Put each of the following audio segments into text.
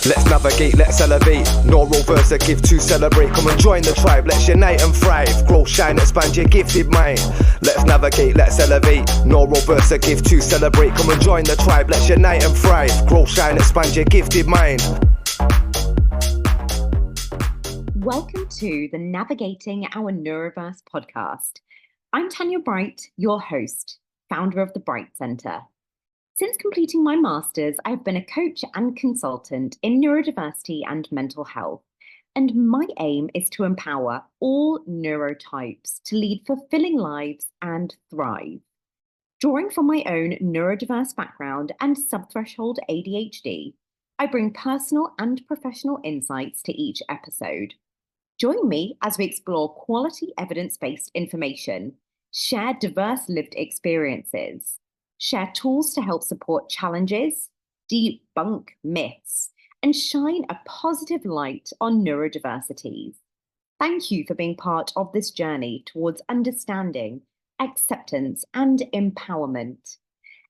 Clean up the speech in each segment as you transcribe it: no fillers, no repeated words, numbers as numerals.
Let's navigate, let's elevate. Neuroverse, a gift to celebrate. Come and join the tribe, let's unite and thrive. Grow, shine, expand your gifted mind. Let's navigate, let's elevate. Neuroverse, a gift to celebrate. Come and join the tribe, let's unite and thrive. Grow, shine, expand your gifted mind. Welcome to the Navigating Our Neuroverse podcast. I'm Tanya Bright, your host, founder of the Bright Centre. Since completing my master's, I've been a coach and consultant in neurodiversity and mental health, and my aim is to empower all neurotypes to lead fulfilling lives and thrive. Drawing from my own neurodiverse background and subthreshold ADHD, I bring personal and professional insights to each episode. Join me as we explore quality evidence-based information, share diverse lived experiences, share tools to help support challenges, debunk myths, and shine a positive light on neurodiversities. Thank you for being part of this journey towards understanding, acceptance, and empowerment.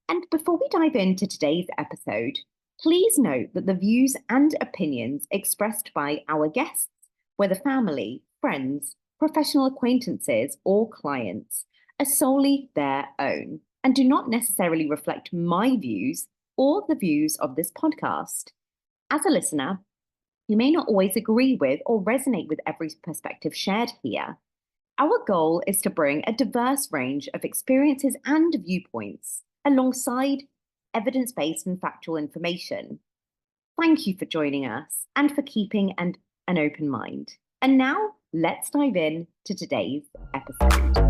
And before we dive into today's episode, please note that the views and opinions expressed by our guests, whether family, friends, professional acquaintances, or clients, are solely their own and do not necessarily reflect my views or the views of this podcast. As a listener, you may not always agree with or resonate with every perspective shared here. Our goal is to bring a diverse range of experiences and viewpoints alongside evidence-based and factual information. Thank you for joining us and for keeping an open mind. And now let's dive in to today's episode.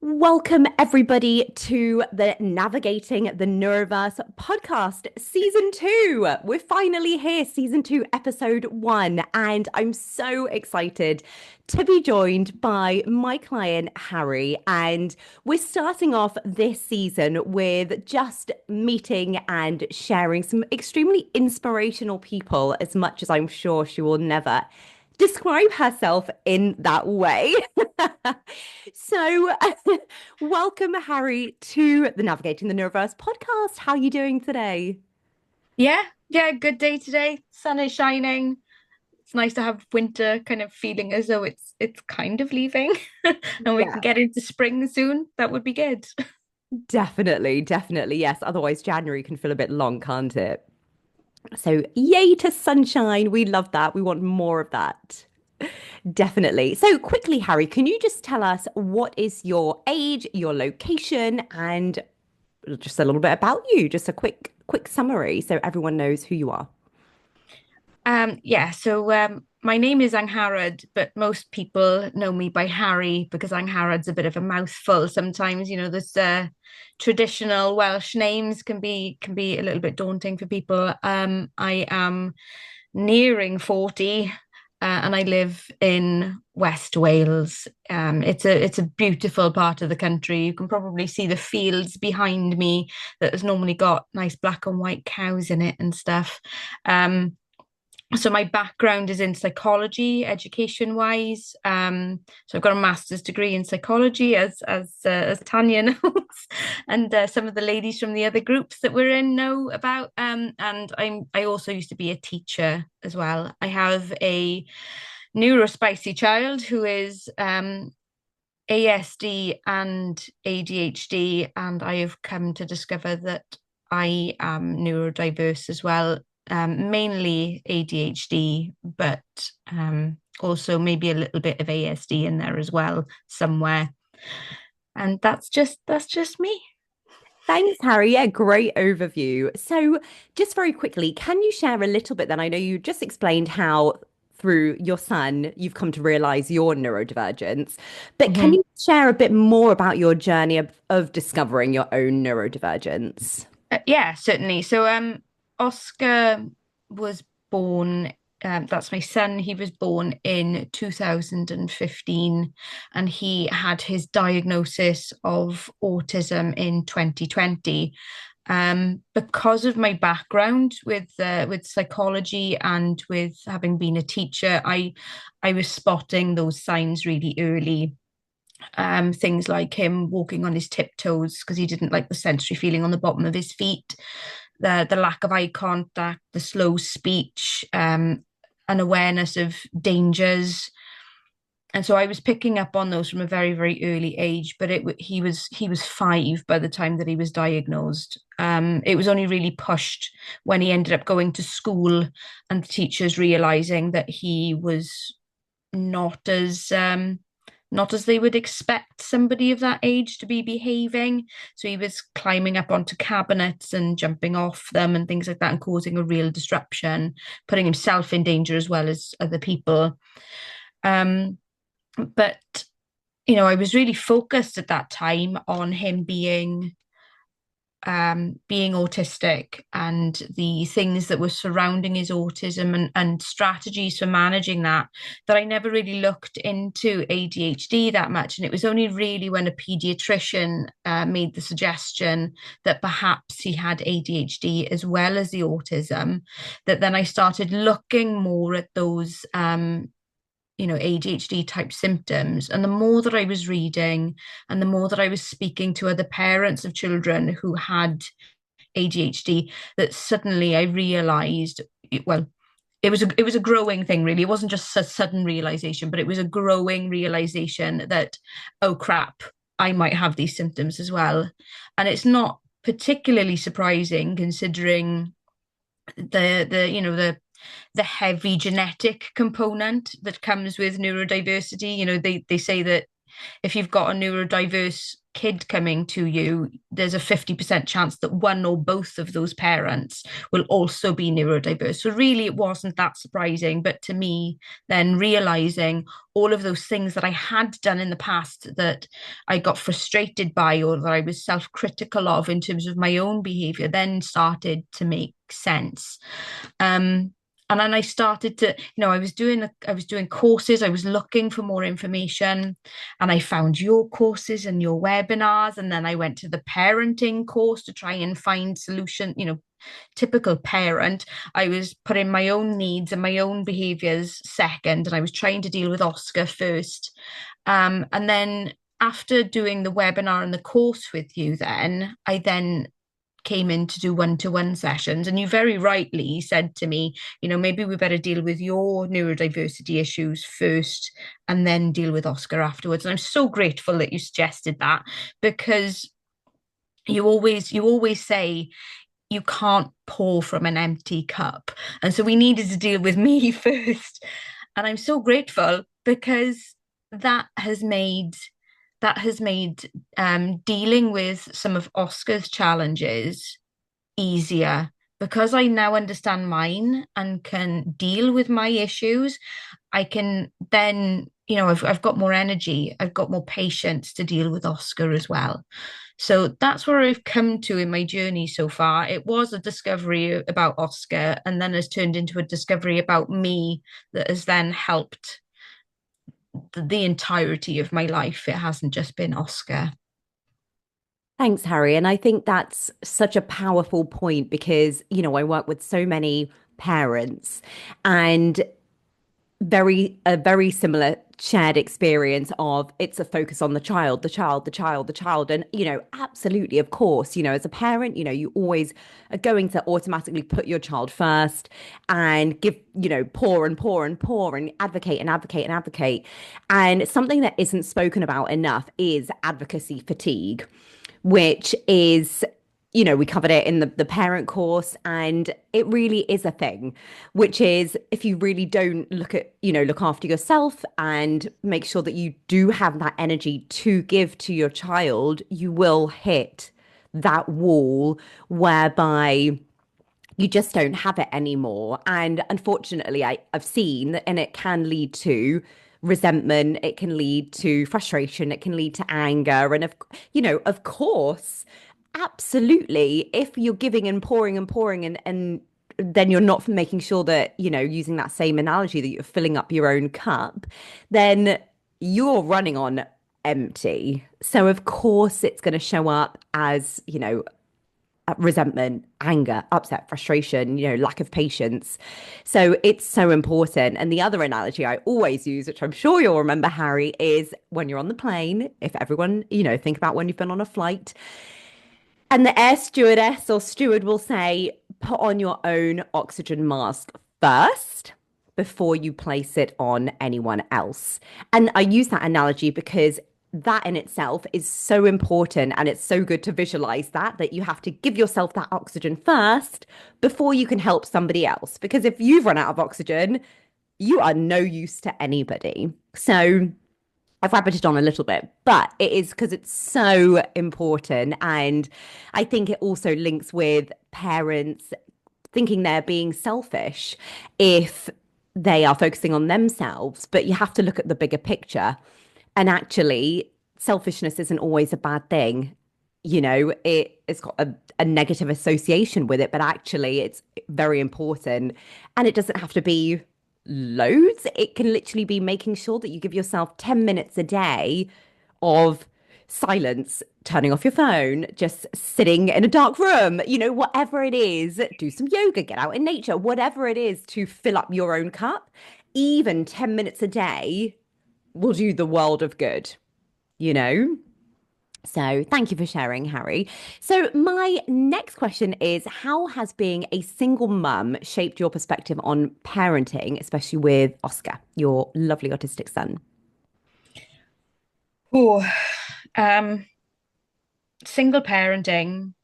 Welcome, everybody, to the Navigating the Neuroverse podcast, Season 2. We're finally here, Season 2, Episode 1, and I'm so excited to be joined by my client, Harry, and we're starting off this season with just meeting and sharing some extremely inspirational people, as much as I'm sure she will never describe herself in that way. So welcome, Harry, to the Navigating the Neuroverse podcast. How are you doing today? Yeah, good day today. Sun is shining. It's nice to have winter kind of feeling as though it's kind of leaving and we can get into spring soon. That would be good. Definitely, yes. Otherwise, January can feel a bit long, can't it? So yay to sunshine. We love that. We want more of that. Definitely. So quickly, Harry, can you just tell us what is your age, your location, and just a little bit about you? Just a quick summary so everyone knows who you are. So my name is Angharad, but most people know me by Harry because Angharad's a bit of a mouthful sometimes. You know, this traditional Welsh names can be a little bit daunting for people. I am nearing 40. And I live in West Wales. It's a beautiful part of the country. You can probably see the fields behind me that has normally got nice black and white cows in it and stuff. So my background is in psychology, education-wise. So I've got a master's degree in psychology, as Tanya knows, and some of the ladies from the other groups that we're in know about. And I also used to be a teacher as well. I have a neurospicy child who is ASD and ADHD, and I have come to discover that I am neurodiverse as well. Mainly ADHD, but also maybe a little bit of ASD in there as well somewhere. And that's just me. Thanks, Harry. Yeah, great overview. So just very quickly, can you share a little bit then? I know you just explained how through your son, you've come to realize your neurodivergence, but can you share a bit more about your journey of discovering your own neurodivergence? Yeah, certainly. So Oscar was born, that's my son, he was born in 2015 and he had his diagnosis of autism in 2020. Because of my background with psychology and with having been a teacher, I was spotting those signs really early. Things like him walking on his tiptoes because he didn't like the sensory feeling on the bottom of his feet, the lack of eye contact, the slow speech, an awareness of dangers. And so I was picking up on those from a very, very early age. But he was 5 by the time that he was diagnosed. It was only really pushed when he ended up going to school and the teachers realizing that he was not as not as they would expect somebody of that age to be behaving. So he was climbing up onto cabinets and jumping off them and things like that, and causing a real disruption, putting himself in danger as well as other people. But I was really focused at that time on him being autistic and the things that were surrounding his autism, and strategies for managing that I never really looked into ADHD that much. And it was only really when a pediatrician made the suggestion that perhaps he had ADHD as well as the autism, that then I started looking more at those ADHD type symptoms. And the more that I was reading and the more that I was speaking to other parents of children who had ADHD, that suddenly I realized, well, it was a growing thing, really. It wasn't just a sudden realization, but it was a growing realization that, oh crap, I might have these symptoms as well. And it's not particularly surprising considering the heavy genetic component that comes with neurodiversity. They say that if you've got a neurodiverse kid coming to you, there's a 50% chance that one or both of those parents will also be neurodiverse. So really, it wasn't that surprising. But to me, then realizing all of those things that I had done in the past that I got frustrated by, or that I was self-critical of in terms of my own behavior, then started to make sense. And then I started to, I was doing courses, I was looking for more information, and I found your courses and your webinars. And then I went to the parenting course to try and find solution, typical parent. I was putting my own needs and my own behaviors second, and I was trying to deal with Oscar first. And then after doing the webinar and the course with you, then I came in to do one-to-one sessions, and you very rightly said to me, maybe we better deal with your neurodiversity issues first and then deal with Oscar afterwards. And I'm so grateful that you suggested that, because you always say you can't pour from an empty cup, and so we needed to deal with me first. And I'm so grateful, because that has made dealing with some of Oscar's challenges easier, because I now understand mine and can deal with my issues. I can then, I've got more energy, I've got more patience to deal with Oscar as well. So that's where I've come to in my journey so far. It was a discovery about Oscar, and then has turned into a discovery about me that has then helped the entirety of my life. It hasn't just been Oscar. Thanks, Harry. And I think that's such a powerful point because, I work with so many parents, and a very similar shared experience of it's a focus on the child, the child, the child, the child. And, absolutely, of course, as a parent, you always are going to automatically put your child first and give, pour and pour and pour and advocate and advocate and advocate. And something that isn't spoken about enough is advocacy fatigue, which is, we covered it in the parent course, and it really is a thing, which is if you really don't look after yourself and make sure that you do have that energy to give to your child, you will hit that wall whereby you just don't have it anymore. And unfortunately, I've seen, and it can lead to resentment, it can lead to frustration, it can lead to anger. And of course, absolutely, if you're giving and pouring and then you're not making sure that, using that same analogy, that you're filling up your own cup, then you're running on empty. So of course it's going to show up as, resentment, anger, upset, frustration, lack of patience. So it's so important. And the other analogy I always use, which I'm sure you'll remember, Harry, is when you're on the plane, if everyone, think about when you've been on a flight and the air stewardess or steward will say, put on your own oxygen mask first before you place it on anyone else. And I use that analogy because that in itself is so important, and it's so good to visualize that you have to give yourself that oxygen first before you can help somebody else. Because if you've run out of oxygen, you are no use to anybody. So I've rabbited on a little bit, but it is because it's so important. And I think it also links with parents thinking they're being selfish if they are focusing on themselves, but you have to look at the bigger picture. And actually, selfishness isn't always a bad thing. It's got a negative association with it, but actually it's very important. And it doesn't have to be loads. It can literally be making sure that you give yourself 10 minutes a day of silence, turning off your phone, just sitting in a dark room, whatever it is, do some yoga, get out in nature, whatever it is to fill up your own cup. Even 10 minutes a day will do the world of good, So thank you for sharing, Harry. So my next question is, how has being a single mum shaped your perspective on parenting, especially with Oscar, your lovely autistic son? Oh, single parenting,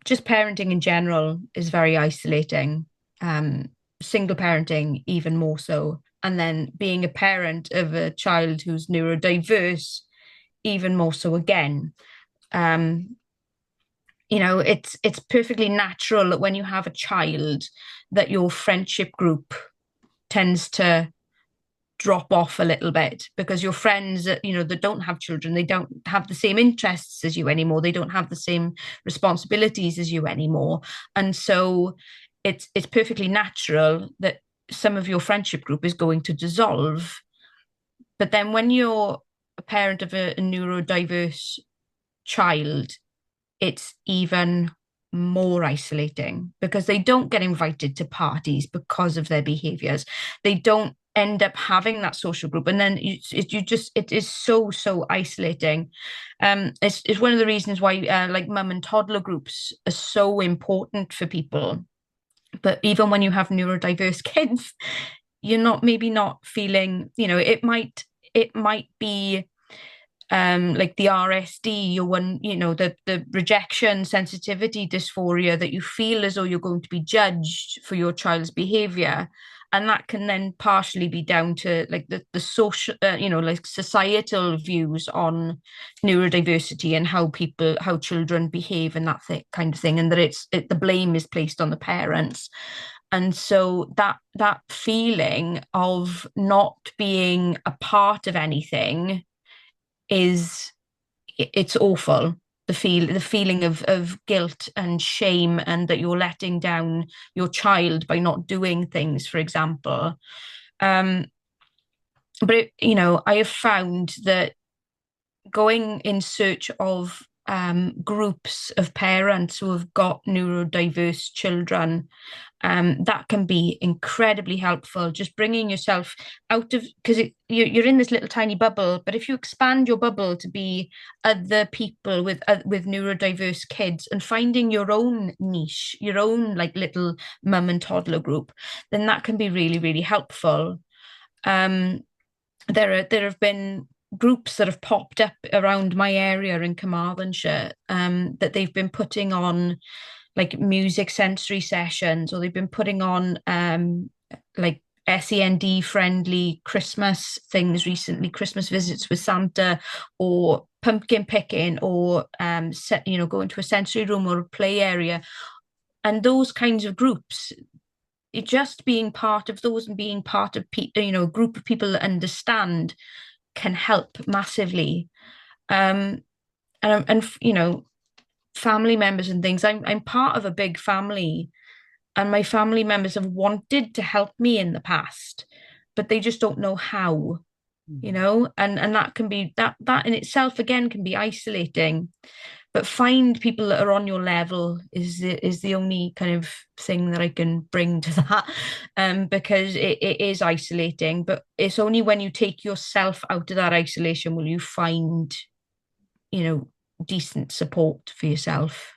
just parenting in general, is very isolating. Single parenting, even more so. And then being a parent of a child who's neurodiverse, even more so again. It's perfectly natural that when you have a child, that your friendship group tends to drop off a little bit, because your friends, that don't have children, they don't have the same interests as you anymore. They don't have the same responsibilities as you anymore. And so it's perfectly natural that some of your friendship group is going to dissolve. But then when you're a parent of a neurodiverse child, it's even more isolating, because they don't get invited to parties because of their behaviors. They don't end up having that social group, and then it is so isolating. It's one of the reasons why like mum and toddler groups are so important for people. But even when you have neurodiverse kids, you're maybe not feeling, it might be like the RSD, the rejection sensitivity dysphoria, that you feel as though you're going to be judged for your child's behavior. And that can then partially be down to like the social, like societal views on neurodiversity and how children behave and that kind of thing, and that the blame is placed on the parents. And so that feeling of not being a part of anything it's awful. The feeling of guilt and shame, and that you're letting down your child by not doing things, for example. But I have found that going in search of groups of parents who have got neurodiverse children, that can be incredibly helpful. Just bringing yourself out of, because you're in this little tiny bubble, but if you expand your bubble to be other people with neurodiverse kids, and finding your own niche, your own like little mum and toddler group, then that can be really, really helpful. There have been groups that have popped up around my area in Carmarthenshire, that they've been putting on like music sensory sessions, or they've been putting on like SEND friendly Christmas things recently, Christmas visits with Santa, or pumpkin picking, or go into a sensory room or a play area. And those kinds of groups, just being part of those and being part of a group of people that understand, can help massively. And family members and things. I'm part of a big family, and my family members have wanted to help me in the past, but they just don't know how, and that can be that in itself again can be isolating. but find people that are on your level is the only kind of thing that I can bring to that, because it is isolating, but it's only when you take yourself out of that isolation will you find, decent support for yourself.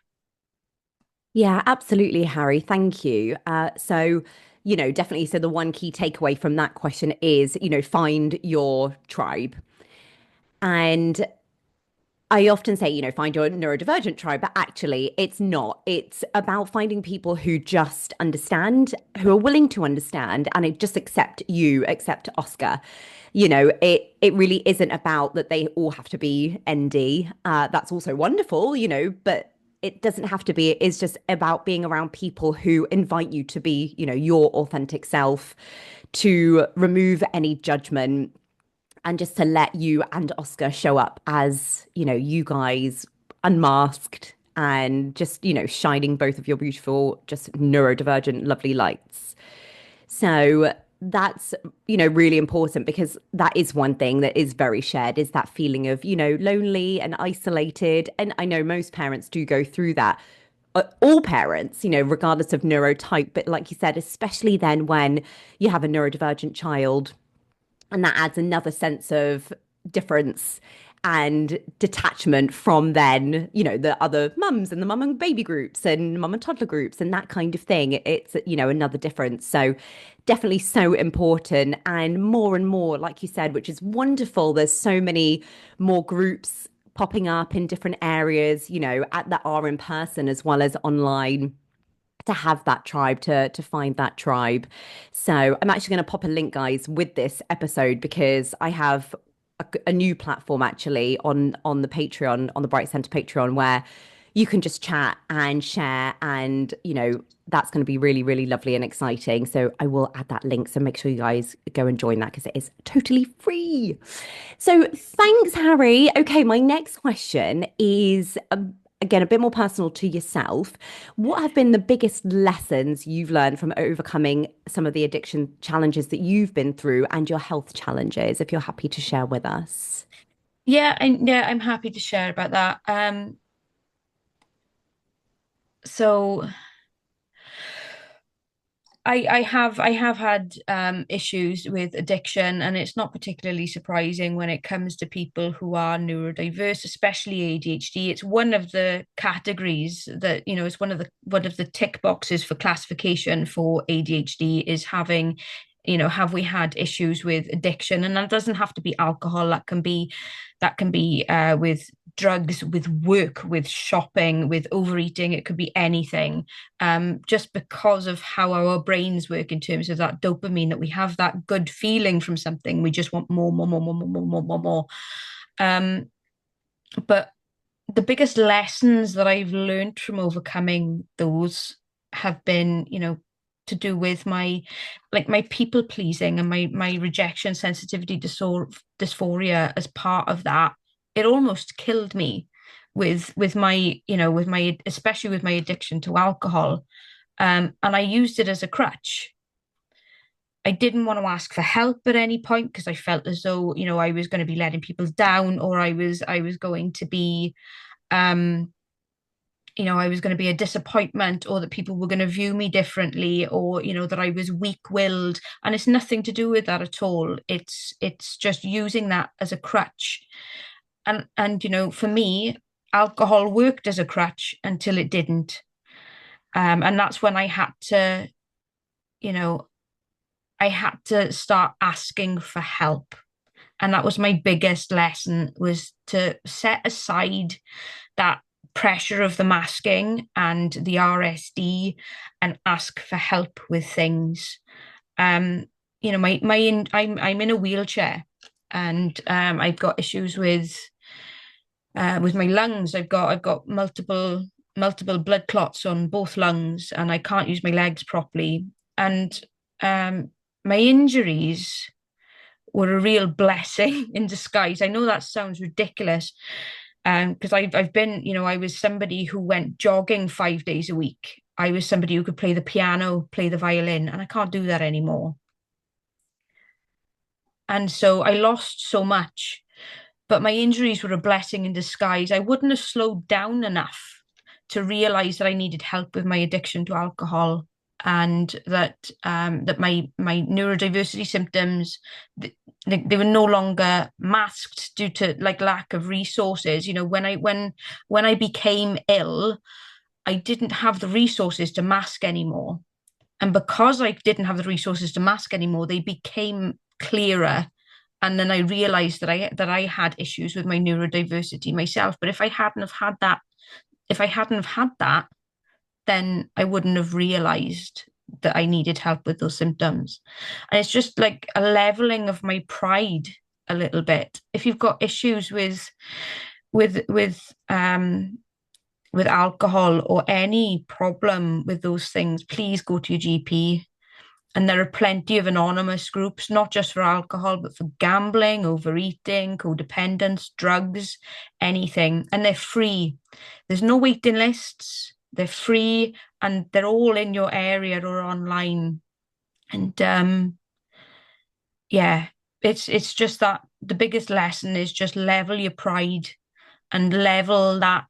Yeah, absolutely, Harry. Thank you. Definitely. So the one key takeaway from that question is, find your tribe. And I often say, find your neurodivergent tribe, but actually it's not. It's about finding people who just understand, who are willing to understand, and it just accept you, accept Oscar. It really isn't about that they all have to be ND. That's also wonderful, but it doesn't have to be. It is just about being around people who invite you to be, your authentic self, to remove any judgment and just to let you and Oscar show up as, you guys unmasked and just, shining both of your beautiful, just neurodivergent, lovely lights. So that's, really important because that is one thing that is very shared is that feeling of, lonely and isolated. And I know most parents do go through that. All parents, regardless of neurotype, but like you said, especially then when you have a neurodivergent child, and that adds another sense of difference and detachment from then, the other mums and the mum and baby groups and mum and toddler groups and that kind of thing. It's, another difference. So definitely so important. And more, like you said, which is wonderful. There's so many more groups popping up in different areas, that are in person as well as online, to have that tribe, to find that tribe. So I'm actually going to pop a link, guys, with this episode because I have a new platform actually on the Patreon, on the Bright Center Patreon, where you can just chat and share, and that's going to be really, really lovely and exciting. So I will add that link. So make sure you guys go and join that because it is totally free. So thanks, Harry. Okay, my next question is again, a bit more personal to yourself. What have been the biggest lessons you've learned from overcoming some of the addiction challenges that you've been through and your health challenges, if you're happy to share with us? I'm happy to share about that. So I have had issues with addiction, and it's not particularly surprising when it comes to people who are neurodiverse, especially ADHD. It's one of the categories that, it's one of the tick boxes for classification for ADHD is having, have we had issues with addiction? And that doesn't have to be alcohol. That can be with drugs, with work, with shopping, with overeating. It could be anything, just because of how our brains work in terms of that dopamine, that we have that good feeling from something. We just want more, more, more, more, more, more, more, more, more. But the biggest lessons that I've learned from overcoming those have been, to do with my people pleasing and my rejection sensitivity dysphoria. As part of that, it almost killed me with my especially with my addiction to alcohol, and I used it as a crutch. I didn't want to ask for help at any point because I felt as though, I was going to be letting people down, or I was going to be I was going to be a disappointment, or that people were going to view me differently, or, that I was weak-willed. And it's nothing to do with that at all. It's just using that as a crutch. And for me, alcohol worked as a crutch until it didn't. And that's when I had to, start asking for help. And that was my biggest lesson, was to set aside that pressure of the masking and the RSD and ask for help with things. I'm in a wheelchair, and I've got issues with my lungs. I've got multiple blood clots on both lungs, and I can't use my legs properly. And my injuries were a real blessing in disguise. I know that sounds ridiculous, because I've been, I was somebody who went jogging 5 days a week. I was somebody who could play the piano, play the violin, and I can't do that anymore. And so I lost so much, but my injuries were a blessing in disguise. I wouldn't have slowed down enough to realize that I needed help with my addiction to alcohol, and that that my neurodiversity symptoms, they were no longer masked due to like lack of resources. You know, when I became ill, I didn't have the resources to mask anymore. And because I didn't have the resources to mask anymore, they became clearer. And then I realized that I had issues with my neurodiversity myself. But if I hadn't have had that, then I wouldn't have realized that I needed help with those symptoms. And it's just like a leveling of my pride a little bit. If you've got issues with with alcohol or any problem with those things, please go to your GP. And there are plenty of anonymous groups, not just for alcohol, but for gambling, overeating, codependence, drugs, anything. And they're free. There's no waiting lists. They're free, and they're all in your area or online. And yeah, it's just that the biggest lesson is just level your pride and level that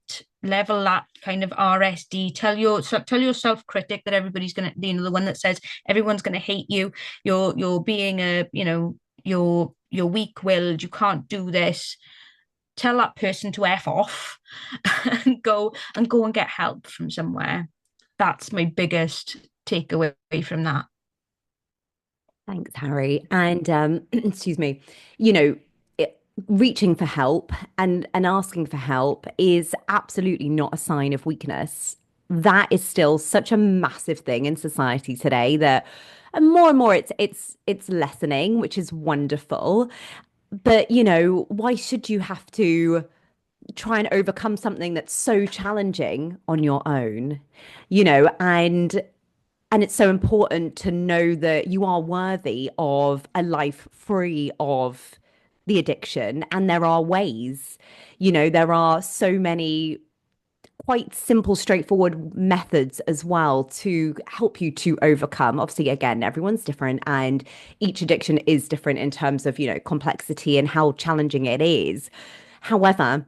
kind of RSD. Tell your self-critic that everybody's gonna, you know, the one that says everyone's gonna hate you. You're being a, you know, you're weak-willed. You can't do this. Tell that person to F off and go and get help from somewhere. That's my biggest takeaway from that. Thanks, Harry. And excuse me, reaching for help and asking for help is absolutely not a sign of weakness. That is still such a massive thing in society today that and more it's lessening, which is wonderful. But why should you have to try and overcome something that's so challenging on your own? And it's so important to know that you are worthy of a life free of the addiction. And there are ways, there are so many quite simple, straightforward methods as well to help you to overcome. Obviously, again, everyone's different and each addiction is different in terms of, complexity and how challenging it is. However,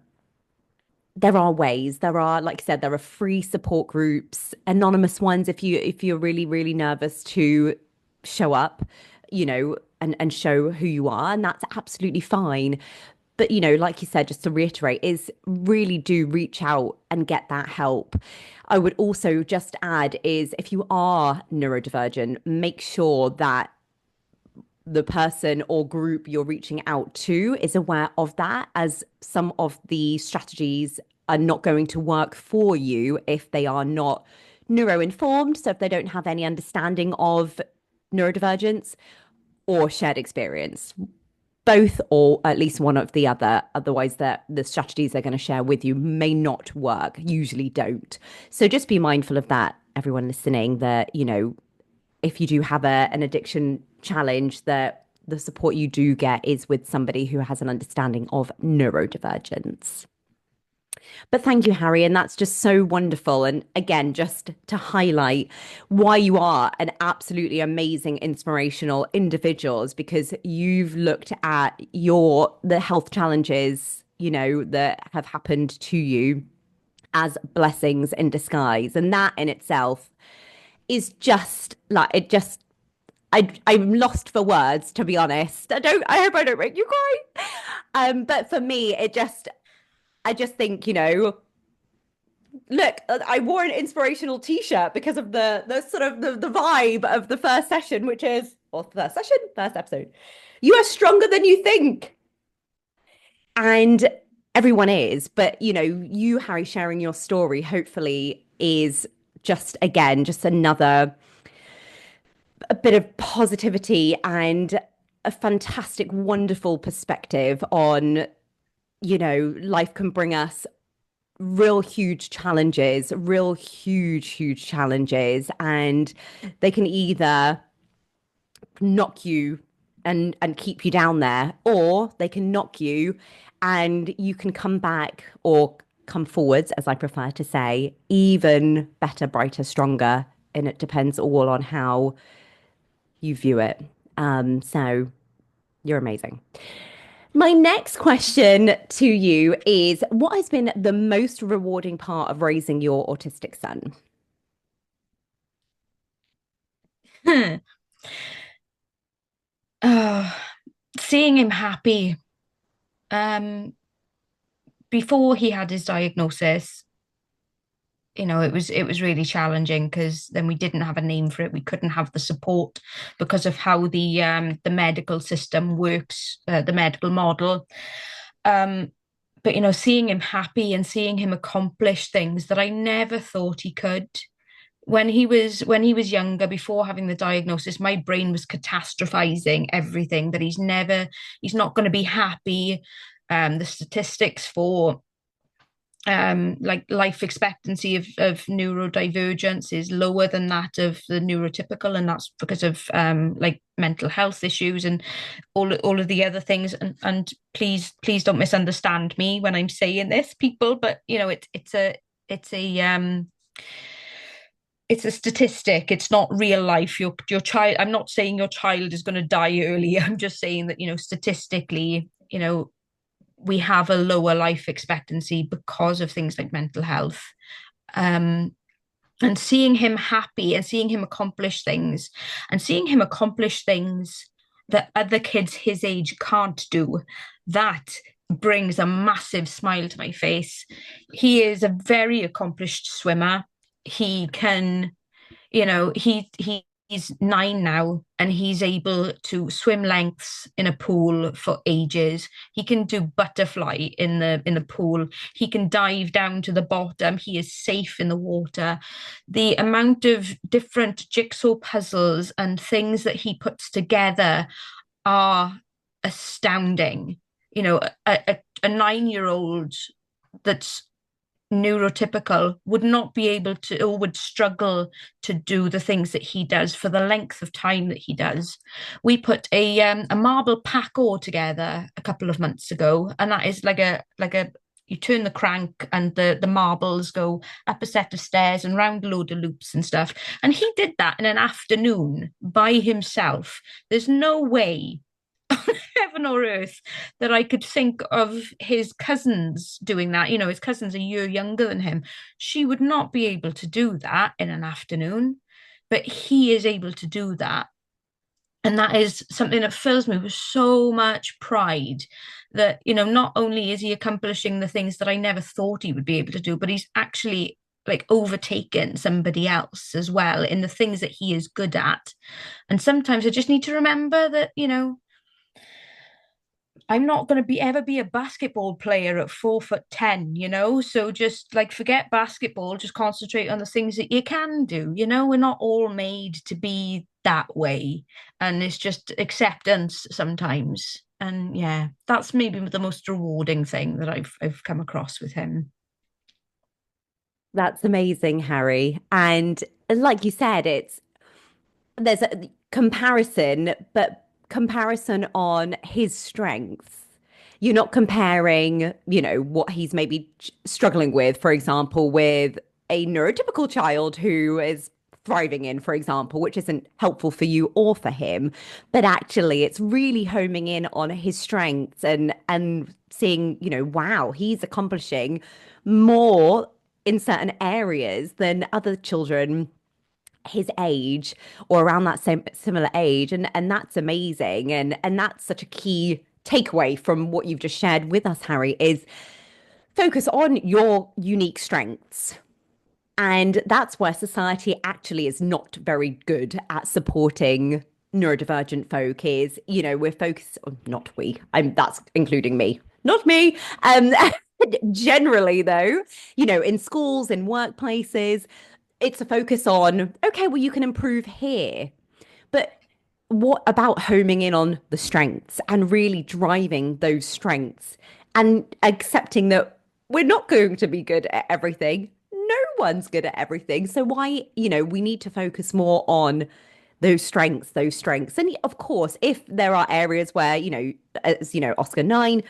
there are ways. There are, like I said, there are free support groups, anonymous ones if you're really, really nervous to show up, and show who you are, and that's absolutely fine. But, like you said, just to reiterate, is really do reach out and get that help. I would also just add is if you are neurodivergent, make sure that the person or group you're reaching out to is aware of that, as some of the strategies are not going to work for you if they are not neuro-informed. So if they don't have any understanding of neurodivergence or shared experience, both or at least one of the other. Otherwise, the strategies they're going to share with you may not work, usually don't. So just be mindful of that, everyone listening, that, if you do have an addiction challenge, that the support you do get is with somebody who has an understanding of neurodivergence. But thank you, Harry. And that's just so wonderful. And again, just to highlight why you are an absolutely amazing, inspirational individual is because you've looked at the health challenges, that have happened to you as blessings in disguise. And that in itself is just like, I'm lost for words, to be honest. I hope I don't make you cry. But for me, I just think, look, I wore an inspirational t-shirt because of the sort of the vibe of the first session, which is, or first episode. You are stronger than you think. And everyone is, but you, Harry, sharing your story, hopefully is just another a bit of positivity and a fantastic, wonderful perspective on, life can bring us real huge challenges, and they can either knock you and keep you down there, or they can knock you and you can come back or come forwards, as I prefer to say, even better, brighter, stronger. And it depends all on how you view it. So you're amazing. My next question to you is, what has been the most rewarding part of raising your autistic son? Oh, seeing him happy. Before he had his diagnosis, it was really challenging because then we didn't have a name for it. We couldn't have the support because of how the medical system works, the medical model. But seeing him happy and seeing him accomplish things that I never thought he could. When he was younger, before having the diagnosis, my brain was catastrophizing everything, that he's not going to be happy. The statistics for like life expectancy of neurodivergence is lower than that of the neurotypical, and that's because of like mental health issues and all of the other things. And please don't misunderstand me when I'm saying this, people, but it's a statistic. It's not real life. Your child, I'm not saying your child is going to die early. I'm just saying that, statistically, we have a lower life expectancy because of things like mental health. And seeing him happy and seeing him accomplish things that other kids his age can't do, that brings a massive smile to my face. He is a very accomplished swimmer. He can, he's 9 now, and he's able to swim lengths in a pool for ages. He can do butterfly in the pool. He can dive down to the bottom. He is safe in the water. The amount of different jigsaw puzzles and things that he puts together are astounding. A 9-year-old that's neurotypical would not be able to, or would struggle to do the things that he does for the length of time that he does. We put a marble parkour together a couple of months ago, and that is like a you turn the crank and the marbles go up a set of stairs and round a load of loops and stuff. And he did that in an afternoon by himself. There's no way on heaven or earth that I could think of his cousins doing that. His cousin's a year younger than him. She would not be able to do that in an afternoon, but he is able to do that. And that is something that fills me with so much pride, that, not only is he accomplishing the things that I never thought he would be able to do, but he's actually like overtaken somebody else as well in the things that he is good at. And sometimes I just need to remember that, I'm not going to ever be a basketball player at 4'10", so just like forget basketball, just concentrate on the things that you can do. We're not all made to be that way, and it's just acceptance sometimes. And yeah, that's maybe the most rewarding thing that I've come across with him. That's amazing, Harry. And like you said, there's a comparison, but comparison on his strengths. You're not comparing, what he's maybe struggling with, for example, with a neurotypical child who is thriving in, for example, which isn't helpful for you or for him. But actually, it's really homing in on his strengths and seeing, wow, he's accomplishing more in certain areas than other children his age or around that same similar age, and that's amazing, and that's such a key takeaway from what you've just shared with us, Harry, is focus on your unique strengths. And that's where society actually is not very good at supporting neurodivergent folk. Is, we're focused on, not we, that's including me, not me. Generally though, in schools, in workplaces, it's a focus on, okay, well, you can improve here. But what about homing in on the strengths and really driving those strengths and accepting that we're not going to be good at everything? No one's good at everything. So why, we need to focus more on those strengths. And of course, if there are areas where, as Oscar 9,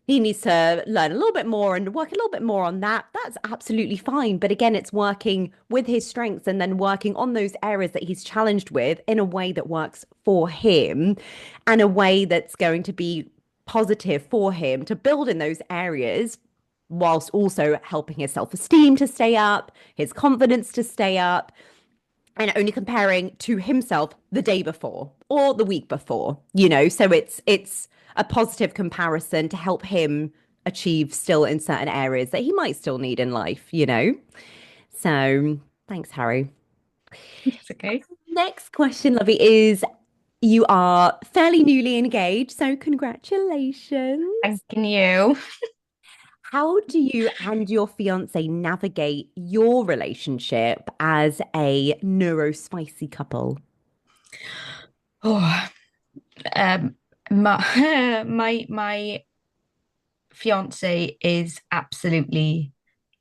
he needs to learn a little bit more and work a little bit more on that, that's absolutely fine. But again, it's working with his strengths and then working on those areas that he's challenged with in a way that works for him and a way that's going to be positive for him to build in those areas, whilst also helping his self-esteem to stay up, his confidence to stay up, and only comparing to himself the day before or the week before, so it's a positive comparison to help him achieve still in certain areas that he might still need in life. So thanks, Harry. It's okay. Next question, Lovey, is you are fairly newly engaged, so congratulations. Thanking you. How do you and your fiance navigate your relationship as a neurospicy couple? Oh, my my fiance is absolutely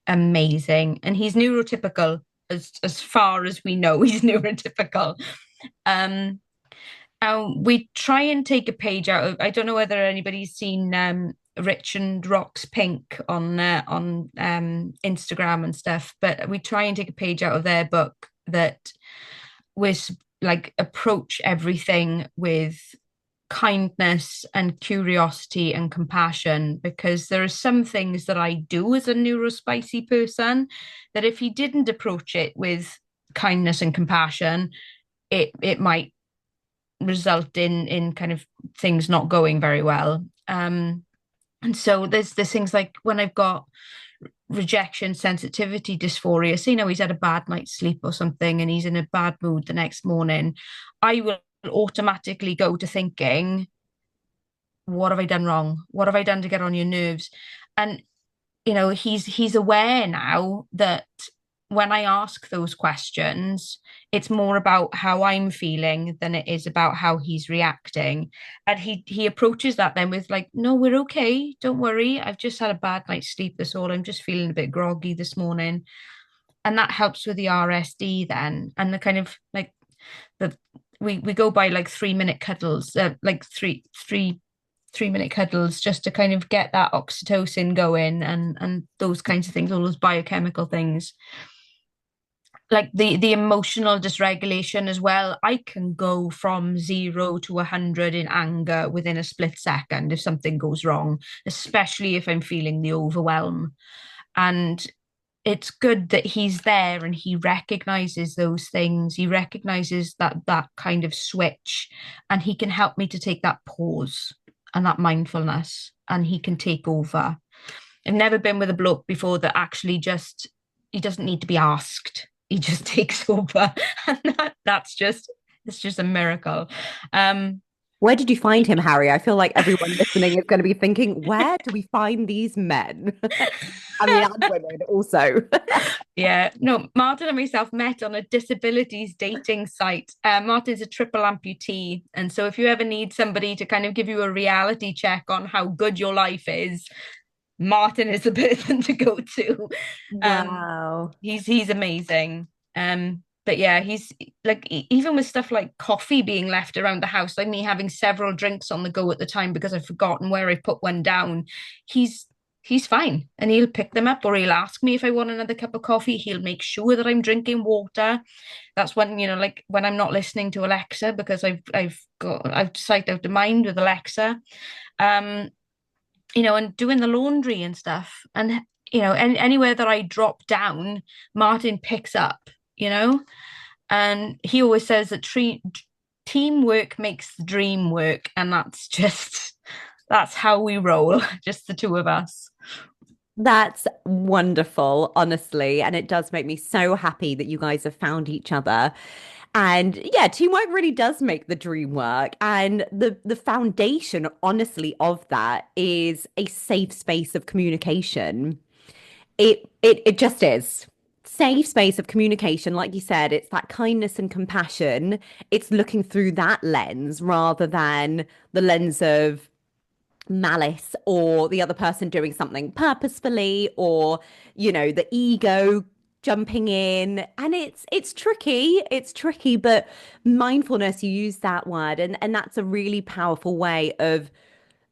amazing, and he's neurotypical as far as we know. He's neurotypical. We try and take a page out of. I don't know whether anybody's seen Rich and Rock's Pink on Instagram and stuff, but we try and take a page out of their book that was like approach everything with kindness and curiosity and compassion, because there are some things that I do as a neurospicy person that if he didn't approach it with kindness and compassion, it might result in kind of things not going very well. And so there's things like when I've got rejection sensitivity dysphoria, so he's had a bad night's sleep or something and he's in a bad mood the next morning, I will automatically go to thinking, what have I done wrong? What have I done to get on your nerves? And he's aware now that when I ask those questions, it's more about how I'm feeling than it is about how he's reacting. And he approaches that then with like, no, we're okay. Don't worry. I've just had a bad night's sleep. That's all. I'm just feeling a bit groggy this morning. And that helps with the RSD then. And the kind of like we go by like 3-minute cuddles, like three-minute cuddles, just to kind of get that oxytocin going and those kinds of things, all those biochemical things. Like the emotional dysregulation as well. I can go from 0 to 100 in anger within a split second if something goes wrong, especially if I'm feeling the overwhelm. And it's good that he's there and he recognizes those things. He recognizes that kind of switch, and he can help me to take that pause and that mindfulness, and he can take over. I've never been with a bloke before that actually just, he doesn't need to be asked. He just takes over. And it's just a miracle. Where did you find him, Harry? I feel like everyone listening is going to be thinking, where do we find these men? I mean, and women also. Yeah, no, Martin and myself met on a disabilities dating site. Martin's a triple amputee. And so if you ever need somebody to kind of give you a reality check on how good your life is, Martin is the person to go to. Wow. He's amazing. But yeah, he's like, even with stuff like coffee being left around the house, like me having several drinks on the go at the time because I've forgotten where I put one down, he's fine, and he'll pick them up, or he'll ask me if I want another cup of coffee. He'll make sure that I'm drinking water. That's when, like when I'm not listening to Alexa, because I've sight out of mind with Alexa. And doing the laundry and stuff, and anywhere that I drop down, Martin picks up. And he always says that teamwork makes the dream work, and that's how we roll, just the two of us. That's wonderful, honestly. And it does make me so happy that you guys have found each other. And yeah, teamwork really does make the dream work. And the foundation, honestly, of that is a safe space of communication. It just is. Safe space of communication. Like you said, it's that kindness and compassion. It's looking through that lens rather than the lens of malice or the other person doing something purposefully, or the ego jumping in. And it's tricky, but mindfulness, you use that word, and that's a really powerful way of,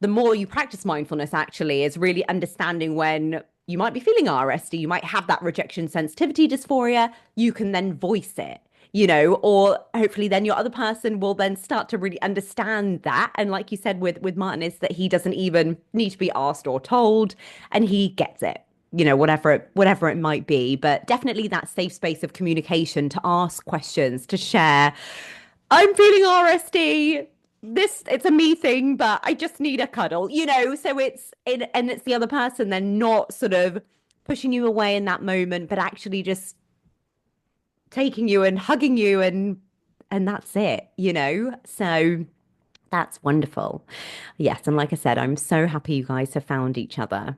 the more you practice mindfulness, actually, is really understanding when you might be feeling RSD, you might have that rejection sensitivity dysphoria, you can then voice it. or hopefully then your other person will then start to really understand that. And like you said with Martin, is that he doesn't even need to be asked or told, and he gets it, whatever it might be. But definitely that safe space of communication to ask questions, to share. I'm feeling RSD. It's a me thing, but I just need a cuddle, so and it's the other person then not sort of pushing you away in that moment, but actually just taking you and hugging you, and that's it, so that's wonderful. Yes, and like I said, I'm so happy you guys have found each other.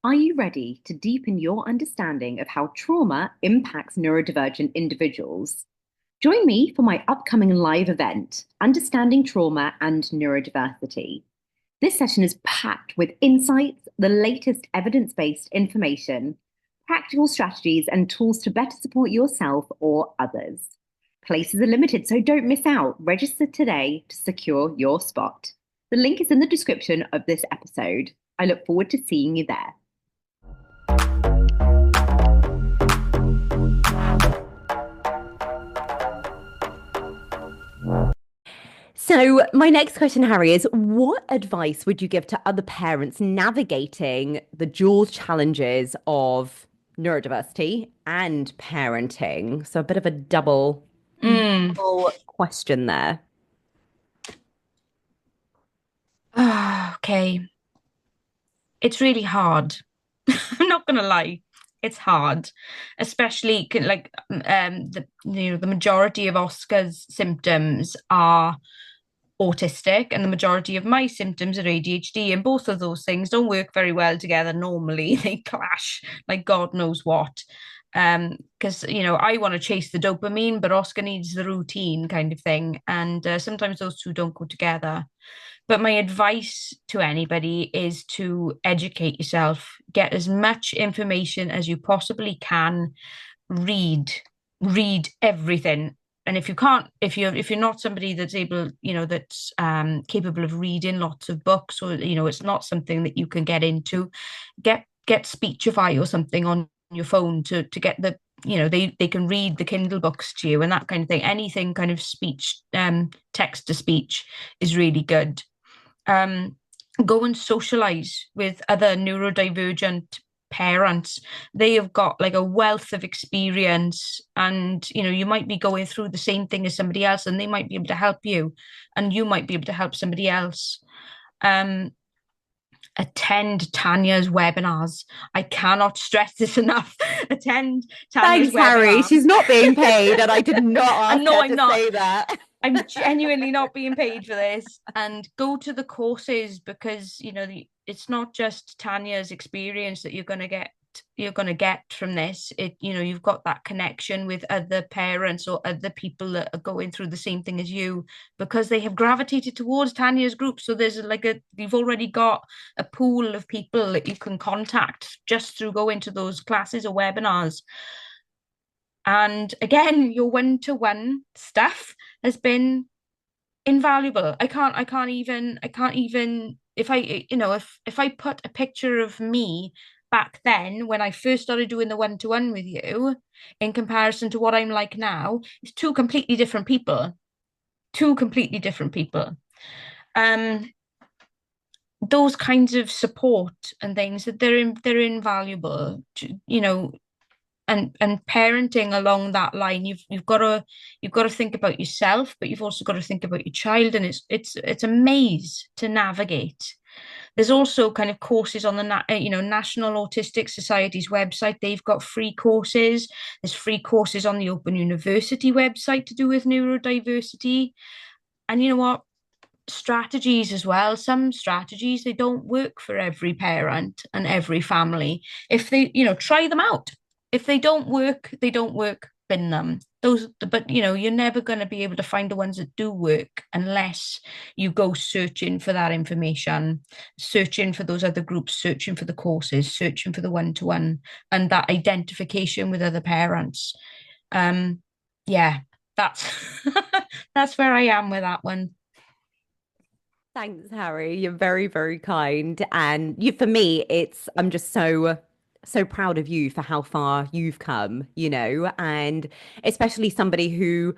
Are you ready to deepen your understanding of how trauma impacts neurodivergent individuals? Join me for my upcoming live event, Understanding Trauma and Neurodiversity. This session is packed with insights, the latest evidence-based information, practical strategies, and tools to better support yourself or others. Places are limited, so don't miss out. Register today to secure your spot. The link is in the description of this episode. I look forward to seeing you there. So my next question, Harry, is what advice would you give to other parents navigating the dual challenges of neurodiversity and parenting? So a bit of a double question there. Okay. It's really hard. I'm not gonna lie. It's hard, especially like the majority of Oscar's symptoms are autistic, and the majority of my symptoms are ADHD, and both of those things don't work very well together normally. They clash like God knows what. Because I want to chase the dopamine, but Oscar needs the routine kind of thing, and sometimes those two don't go together. But my advice to anybody is to educate yourself, get as much information as you possibly can, read everything. And if you can't, if you're not somebody that's able, that's capable of reading lots of books, or it's not something that you can get into, get Speechify or something on your phone to get the, they can read the Kindle books to you and that kind of thing. Anything kind of speech, text to speech is really good. Go and socialize with other neurodivergent parents. They have got like a wealth of experience, and you might be going through the same thing as somebody else, and they might be able to help you, and you might be able to help somebody else. Attend Tanya's webinars. I cannot stress this enough. Attend Tanya's Thanks, Harry. webinars. She's not being paid, and I did not ask No, her I'm to not. say that. I'm genuinely not being paid for this. And go to the courses, because it's not just Tanya's experience that you're going to get from this. You've got that connection with other parents or other people that are going through the same thing as you, because they have gravitated towards Tanya's group. So there's you've already got a pool of people that you can contact just through going to those classes or webinars. And again, your one-to-one stuff has been invaluable. I can't even if I put a picture of me back then when I first started doing the one-to-one with you in comparison to what I'm like now, it's two completely different people. Those kinds of support and things, that they're invaluable, and parenting along that line, you've got to think about yourself, but you've also got to think about your child, and it's a maze to navigate. There's also kind of courses on the National Autistic Society's website. They've got free courses. There's free courses on the Open University website to do with neurodiversity. And you know what? Strategies as well. Some strategies, they don't work for every parent and every family. If they, try them out. If they don't work, they don't work. Bin them. But you're never going to be able to find the ones that do work unless you go searching for that information, searching for those other groups, searching for the courses, searching for the one-to-one, and that identification with other parents. Yeah, that's that's where I am with that one. Thanks, Harry. You're very, very kind. And you, for me, I'm just so proud of you for how far you've come, and especially somebody who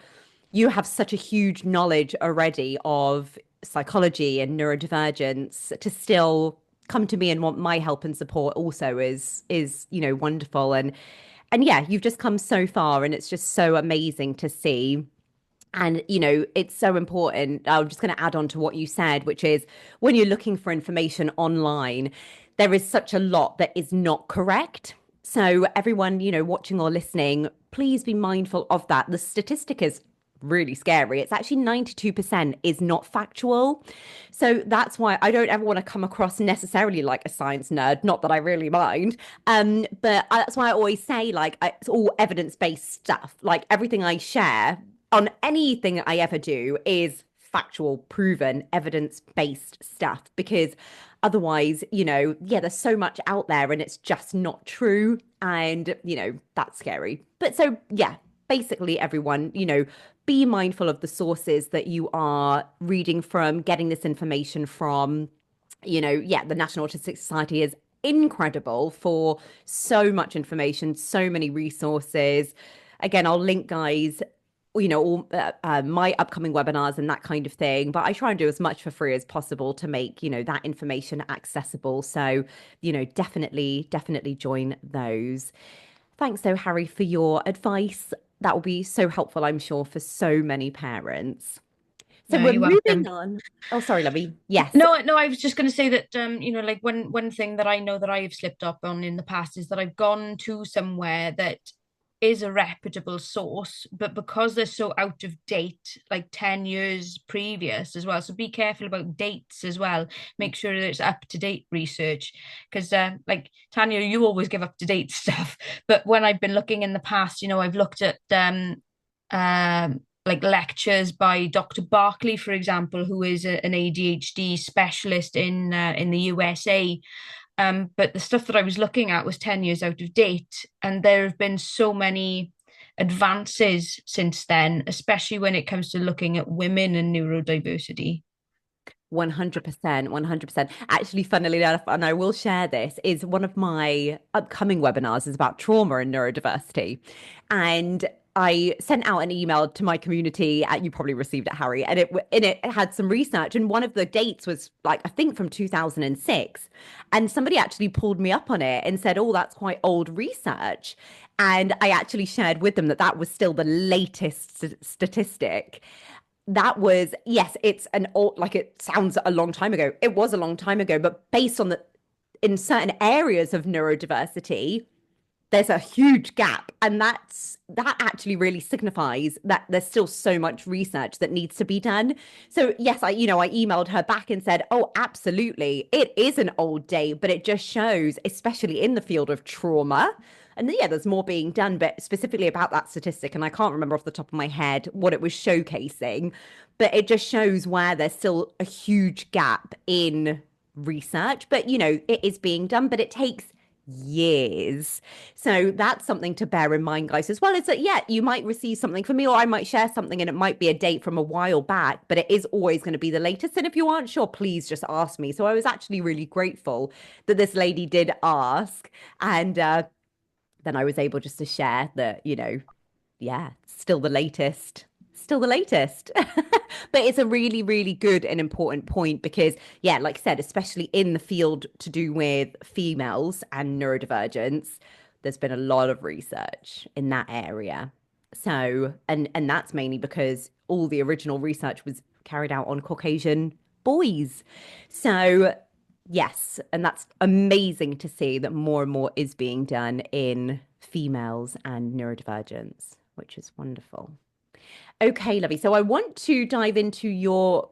you have such a huge knowledge already of psychology and neurodivergence to still come to me and want my help and support also is wonderful. And yeah, you've just come so far and it's just so amazing to see. And, it's so important. I'm just going to add on to what you said, which is when you're looking for information online, there is such a lot that is not correct. So, everyone, watching or listening, please be mindful of that. The statistic is really scary. It's actually 92% is not factual. So that's why I don't ever want to come across necessarily like a science nerd, not that I really mind. But that's why I always say like it's all evidence-based stuff. Like everything I share on anything I ever do is factual, proven, evidence-based stuff because otherwise, there's so much out there and it's just not true. And, that's scary. But so, yeah, basically everyone, be mindful of the sources that you are reading from, getting this information from. The National Autistic Society is incredible for so much information, so many resources. Again, I'll link guys, all my upcoming webinars and that kind of thing. But I try and do as much for free as possible to make, that information accessible. So, definitely join those. Thanks, though, Harry, for your advice. That will be so helpful, I'm sure, for so many parents. So we're moving on. Oh, sorry, lovey. Yes. No, I was just going to say that, like one thing that I know that I've slipped up on in the past is that I've gone to somewhere that is a reputable source, but because they're so out of date, like 10 years previous as well. So be careful about dates as well. Make sure that it's up to date research because like Tanya, you always give up to date stuff. But when I've been looking in the past, I've looked at like lectures by Dr. Barkley, for example, who is an ADHD specialist in the USA. But the stuff that I was looking at was 10 years out of date. And there have been so many advances since then, especially when it comes to looking at women and neurodiversity. 100%. Actually, funnily enough, and I will share this, is one of my upcoming webinars is about trauma and neurodiversity. And I sent out an email to my community. You probably received it, Harry, and it had some research. And one of the dates was like, I think from 2006. And somebody actually pulled me up on it and said, oh, that's quite old research. And I actually shared with them that was still the latest statistic. That was, yes, it's an old, like it sounds a long time ago. It was a long time ago, but based on in certain areas of neurodiversity, there's a huge gap. And that actually really signifies that there's still so much research that needs to be done. So yes, I emailed her back and said, oh, absolutely. It is an old day, but it just shows, especially in the field of trauma. And yeah, there's more being done, but specifically about that statistic, and I can't remember off the top of my head what it was showcasing, but it just shows where there's still a huge gap in research. But, it is being done, but it takes years. So that's something to bear in mind, guys, as well. Is that, yeah, you might receive something from me or I might share something and it might be a date from a while back, but it is always going to be the latest. And if you aren't sure, please just ask me. So I was actually really grateful that this lady did ask. And then I was able just to share that, yeah, still the latest. But it's a really, really good and important point because, yeah, like I said, especially in the field to do with females and neurodivergence, there's been a lot of research in that area. So, and that's mainly because all the original research was carried out on Caucasian boys. So, yes, and that's amazing to see that more and more is being done in females and neurodivergence, which is wonderful. Okay, lovely. So I want to dive into your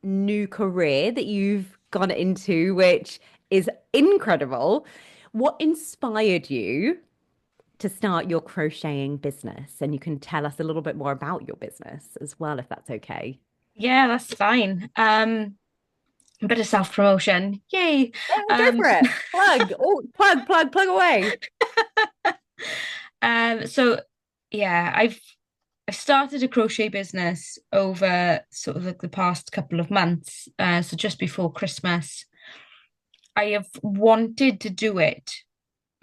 new career that you've gone into, which is incredible. What inspired you to start your crocheting business? And you can tell us a little bit more about your business as well, if that's okay. Yeah, that's fine. A bit of self-promotion. Yay. Go for it. Plug. Oh, plug away. So yeah, I've started a crochet business over sort of like the past couple of months, so just before Christmas. I have wanted to do it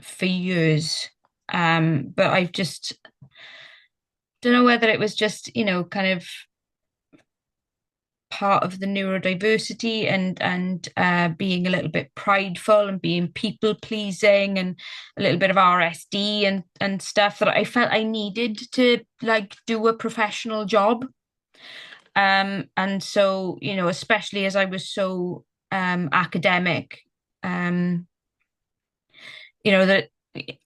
for years, but I've just don't know whether it was just, kind of part of the neurodiversity and being a little bit prideful and being people pleasing and a little bit of RSD and stuff that I felt I needed to like do a professional job. And so, especially as I was so academic, that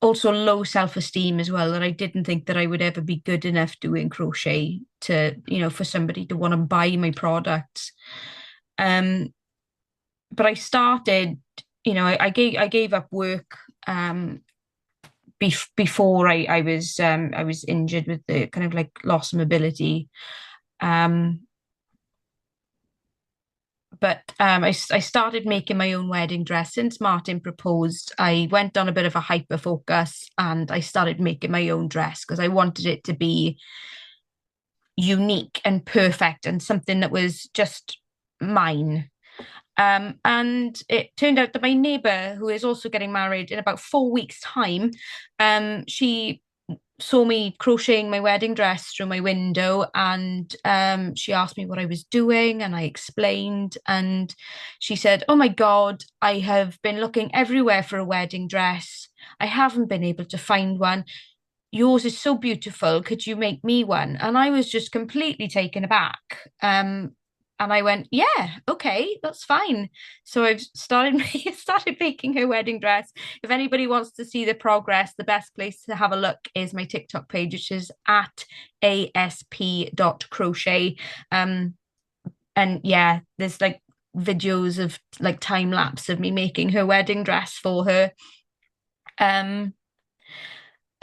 also low self-esteem as well, that I didn't think that I would ever be good enough doing crochet to, for somebody to want to buy my products. But I started, I gave up work before I was injured with the kind of like loss of mobility. But I started making my own wedding dress since Martin proposed. I went on a bit of a hyperfocus and I started making my own dress because I wanted it to be unique and perfect and something that was just mine. And it turned out that my neighbour, who is also getting married in about 4 weeks' time, she saw me crocheting my wedding dress through my window, and she asked me what I was doing, and I explained, and she said, "Oh my God, I have been looking everywhere for a wedding dress. I haven't been able to find one. Yours is so beautiful. Could you make me one?" And I was just completely taken aback. And I went, "Yeah, okay, that's fine." So I've started started making her wedding dress. If anybody wants to see the progress, the best place to have a look is my TikTok page, which is at asp.crochet. And yeah, there's like videos of like time lapse of me making her wedding dress for her. And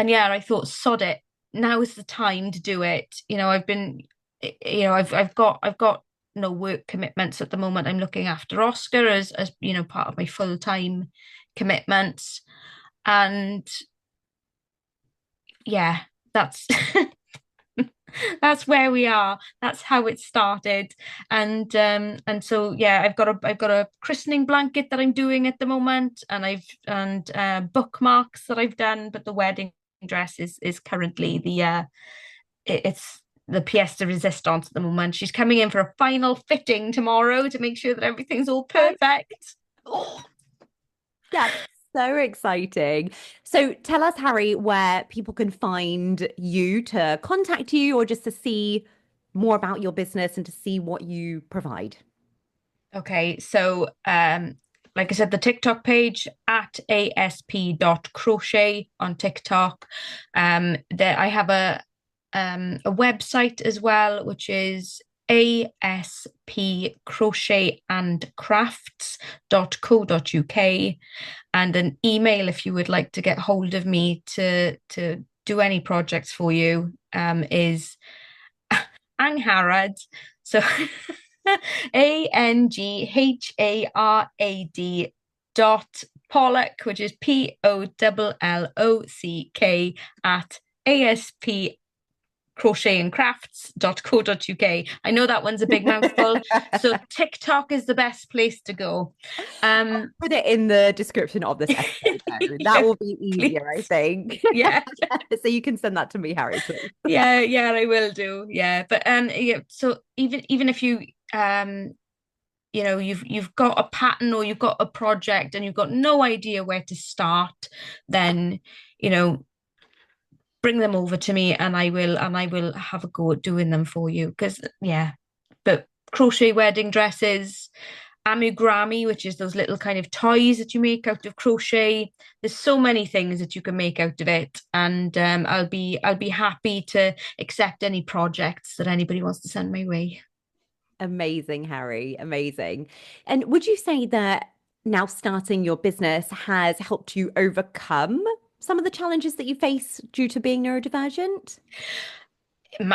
yeah, I thought, sod it. Now is the time to do it. I've got no work commitments at the moment. I'm looking after Oscar as part of my full-time commitments, and yeah, that's that's where we are. That's how it started. And so yeah, I've got a christening blanket that I'm doing at the moment, and bookmarks that I've done, but the wedding dress is currently it's the pièce de résistance at the moment. She's coming in for a final fitting tomorrow to make sure that everything's all perfect. Oh. That's so exciting. So tell us, Harry, where people can find you to contact you or just to see more about your business and to see what you provide. Okay, so like I said, the TikTok page at asp.crochet on TikTok. There I have a website as well, which is aspcrochetandcrafts.co.uk, and an email if you would like to get hold of me to do any projects for you is Angharad, so ANGHARAD Pollock, which is POLLOCK at aspcrochetandcrafts.co.uk. I know that one's a big mouthful, so TikTok is the best place to go. Put it in the description of this episode. That will be easier, please. I think. Yeah. So you can send that to me, Harry, please. Yeah, I will do. Yeah, but yeah. So even if you you've got a pattern or you've got a project and you've got no idea where to start, then bring them over to me and I will have a go at doing them for you. Because yeah, but crochet wedding dresses, amigurumi, which is those little kind of toys that you make out of crochet. There's so many things that you can make out of it, and I'll be happy to accept any projects that anybody wants to send my way. Amazing, Harry. Amazing. And would you say that now starting your business has helped you overcome some of the challenges that you face due to being neurodivergent?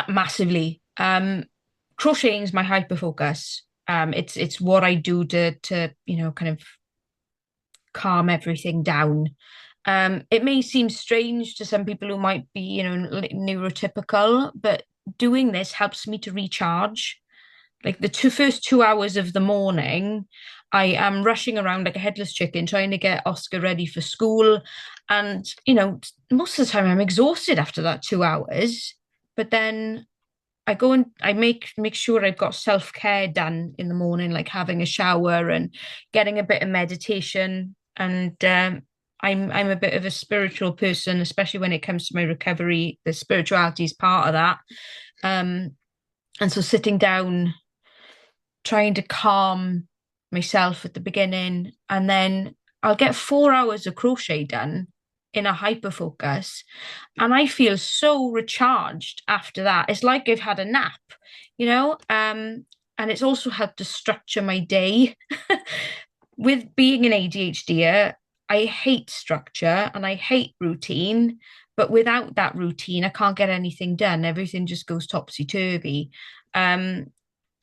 Massively. Crocheting is my hyperfocus. It's what I do to kind of calm everything down. It may seem strange to some people who might be neurotypical, but doing this helps me to recharge. Like the first 2 hours of the morning, I am rushing around like a headless chicken trying to get Oscar ready for school. And, most of the time I'm exhausted after that 2 hours. But then I go and I make sure I've got self-care done in the morning, like having a shower and getting a bit of meditation. And I'm a bit of a spiritual person, especially when it comes to my recovery. The spirituality is part of that. And so sitting down, trying to calm myself at the beginning, and then I'll get 4 hours of crochet done in a hyperfocus, and I feel so recharged after that. It's like I've had a nap, and it's also helped to structure my day. With being an ADHD, I hate structure and I hate routine, but without that routine, I can't get anything done. Everything just goes topsy-turvy.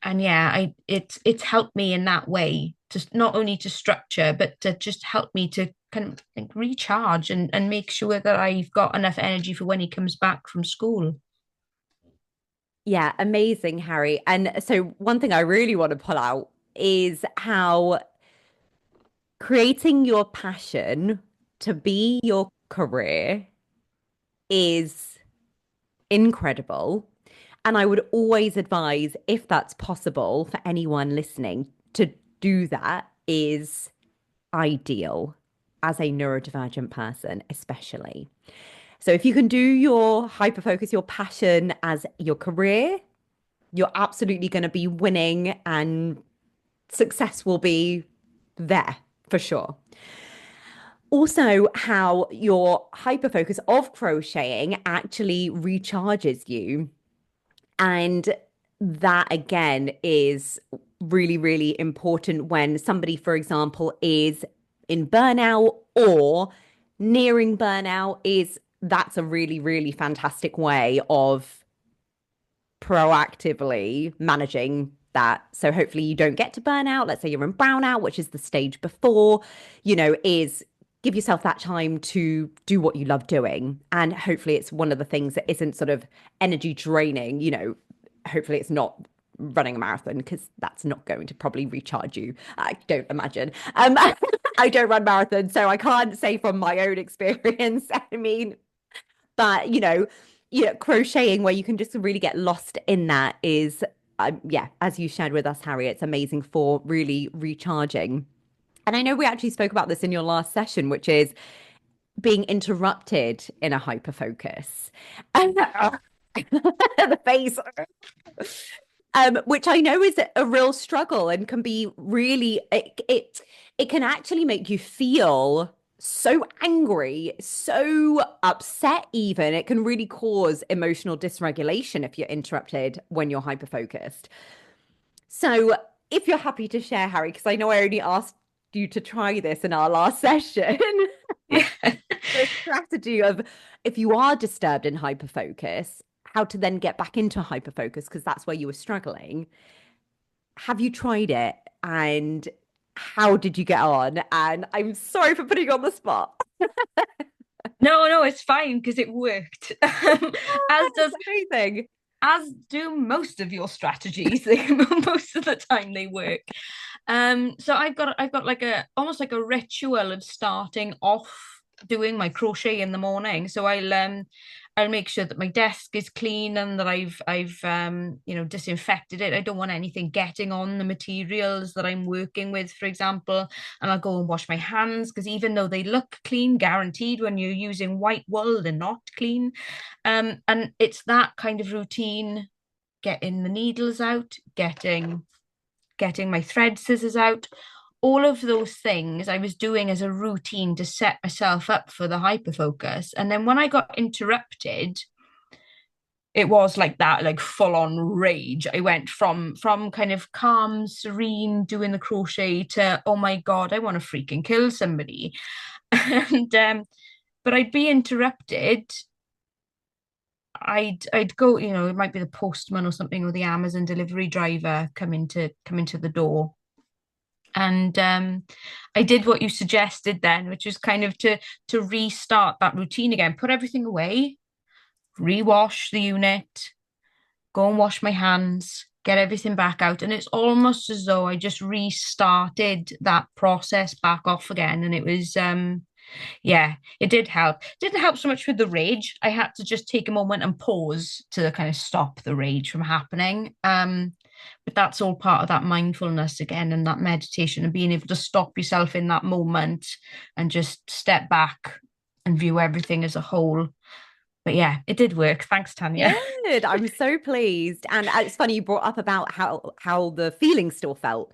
And yeah, it's helped me in that way, just not only to structure, but to just help me to kind of like recharge and make sure that I've got enough energy for when he comes back from school. Yeah, amazing, Harry. And so one thing I really want to pull out is how creating your passion to be your career is incredible. And I would always advise, if that's possible for anyone listening, to do that is ideal as a neurodivergent person, especially. So if you can do your hyperfocus, your passion as your career, you're absolutely going to be winning and success will be there for sure. Also, how your hyperfocus of crocheting actually recharges you. And that, again, is really, really important when somebody, for example, is in burnout or nearing burnout. That's a really, really fantastic way of proactively managing that. So hopefully you don't get to burnout. Let's say you're in brownout, which is the stage before, is give yourself that time to do what you love doing. And hopefully it's one of the things that isn't sort of energy draining, hopefully it's not running a marathon, because that's not going to probably recharge you. I don't imagine. I don't run marathons, so I can't say from my own experience. I mean, but crocheting where you can just really get lost in that is, as you shared with us, Harry, it's amazing for really recharging. And I know we actually spoke about this in your last session, which is being interrupted in a hyperfocus. And the face, which I know is a real struggle and can be really, it can actually make you feel so angry, so upset even. It can really cause emotional dysregulation if you're interrupted when you're hyperfocused. So if you're happy to share, Harry, because I know I only asked you to try this in our last session, the strategy of if you are disturbed in hyperfocus, how to then get back into hyperfocus, because that's where you were struggling. Have you tried it, and how did you get on? And I'm sorry for putting you on the spot. No, it's fine because it worked. Amazing. As do most of your strategies. Most of the time they work. So I've got like almost like a ritual of starting off doing my crochet in the morning. So I'll make sure that my desk is clean and that I've disinfected it. I don't want anything getting on the materials that I'm working with, for example. And I'll go and wash my hands, because even though they look clean, guaranteed when you're using white wool, they're not clean. And it's that kind of routine, getting the needles out, getting my thread scissors out. All of those things I was doing as a routine to set myself up for the hyperfocus. And then when I got interrupted, it was like that, like full on rage. I went from kind of calm, serene, doing the crochet to, oh my God, I want to freaking kill somebody. And but I'd be interrupted. I'd go, it might be the postman or something, or the Amazon delivery driver come into the door. And I did what you suggested then, which was kind of to restart that routine again, put everything away, rewash the unit, go and wash my hands, get everything back out. And it's almost as though I just restarted that process back off again. And it was, yeah, it did help. Didn't help so much with the rage. I had to just take a moment and pause to kind of stop the rage from happening. But that's all part of that mindfulness again, and that meditation, and being able to stop yourself in that moment and just step back and view everything as a whole. But yeah, it did work. Thanks, Tanya. Good. I'm so pleased. And it's funny you brought up about how the feeling still felt.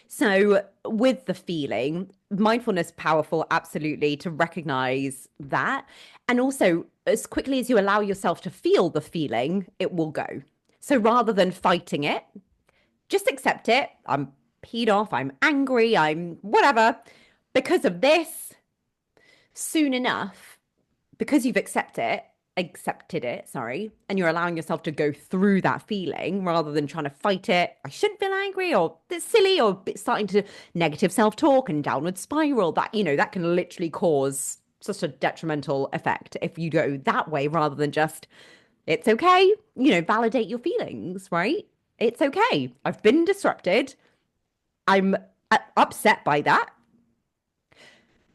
So with the feeling, mindfulness powerful, absolutely, to recognize that. And also, as quickly as you allow yourself to feel the feeling, it will go. So rather than fighting it, just accept it. I'm peed off, I'm angry, I'm whatever. Because of this, soon enough, because you've accepted it, sorry, and you're allowing yourself to go through that feeling rather than trying to fight it. I shouldn't feel angry, or it's silly, or starting to negative self-talk and downward spiral. That, that can literally cause such a detrimental effect if you go that way rather than just, it's okay, validate your feelings, right? It's okay. I've been disrupted. I'm upset by that.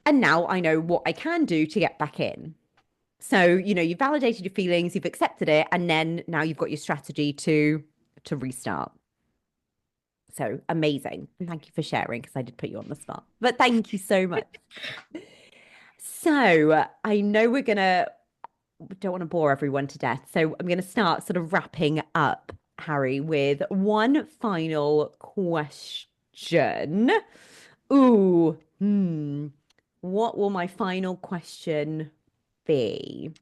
And now I know what I can do to get back in. So, you've validated your feelings, you've accepted it, and then now you've got your strategy to restart. So amazing. And thank you for sharing, because I did put you on the spot. But thank you so much. So I know we don't want to bore everyone to death. So I'm going to start sort of wrapping up, Harry, with one final question. Ooh, what will my final question be?